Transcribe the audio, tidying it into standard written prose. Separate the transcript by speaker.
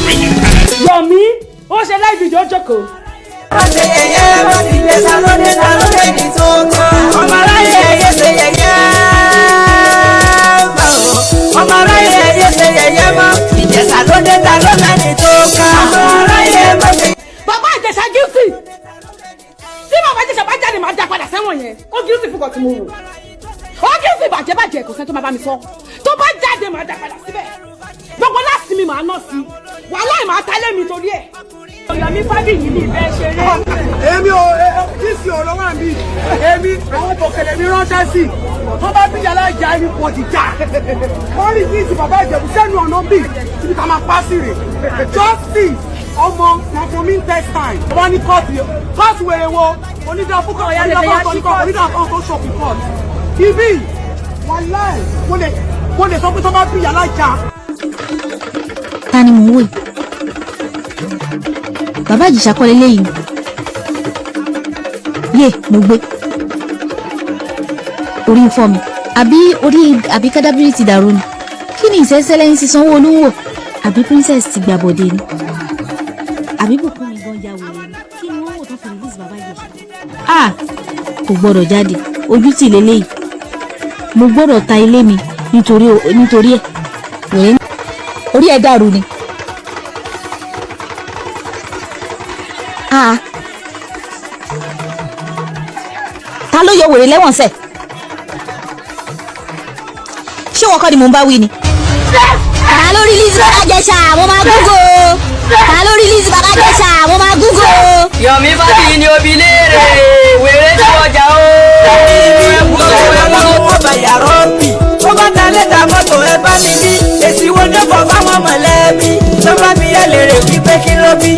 Speaker 1: Yomi, ó ṣe live video jókòó.
Speaker 2: Ṣe yẹ̀yẹ́ mo ti jẹ salóde ní tó kàn. Ọmọ aráyé ẹyẹ ṣe yẹ̀yẹ́ mọ́. Ọmọ aráyé ẹyẹ ṣe yẹ̀yẹ́ mọ́. Ìjẹ salóde ní tó kàn. Ọmọ aráyé mọ́ ṣe.
Speaker 1: Bàbá Ìjẹ̀ṣà guilty. Tí bàbá Ìjẹ̀ṣà bá jáde máa dá padà sẹ́wọ̀n yẹn. Ó guilty fún kọ̀tí mo rò. Ó guilty bàjẹ́ kò sẹ́ tó máa bá mi sọ. Tó bá jáde máa dá padà síbẹ̀. Gbogbo láti mi máa ná sí. Wàhálà ìmọ̀ àtàlẹ́ mi torí ẹ̀. Yomi Fábíyì ní ìfẹ́ ṣeré.
Speaker 3: Èmi ò kíìsì ọ̀rọ̀ wà mí. Èmi àwọn bọ̀kẹ̀lẹ̀ mi ránṣẹ́ sí. Tó bá bí yàrá ìjà ẹni pọ̀ ti jà. Wọ́n rí kíìsì bàbá Ìjẹ̀bú sẹ́nu ọ̀nà bí ibi ká máa pa sí rè. Justice ọmọ Nafomi Intestine. Wọ́n ní kóòtù wèrè wo onídàá fúkọ̀ onídàá kan tó ṣọ̀kì kóòtù. Ibi wàláì mo lè sọ pé tó bá bí yàrá ìjà.
Speaker 4: Ta ni mò ń wò yìí? Bàbá Ìjẹ̀ṣà kọ́ lélẹ́yìí. Yé mo gbé. Orí ń fọ́ mi. Àbí kádàbírì ti dàrú ni. Kí ni ìṣẹ́sẹ́lẹ́yìn Sanwó-Olú ń wò? Àbí princess ti gbà bọ̀dé ni? Àbí bùkún mi gan ya wòye ni? Kí ni wọ́n wò tó fi release bàbá Ìjẹ̀ṣà? Kò gbọ́dọ̀ jáde. Ojú tì lélẹ́yìí. Mo gbọ́dọ̀ ta ilé mi nítorí ẹ̀. Orí ẹ̀ dàrú ni. Ta ló yọ wèrè lẹ́wọ̀n sẹ̀? Ṣé wọ́n kọ́ ni mò ń bá wí ni? Ta ló release bàbá Ìjẹ̀ṣà mo máa gúgò. Ta ló release bàbá Ìjẹ̀ṣà mo máa gúgò.
Speaker 2: Yomi Fábíyì ni obì léèrè wèrè tí ọjà o. Ọba yàrá òbí ó bá ta lẹ́tà mọ́tò ẹ bá mi bí èsì wo ní kò bá wọn mọ̀lẹ́bí tó bá bí ẹ lè rè wípé kí ló bí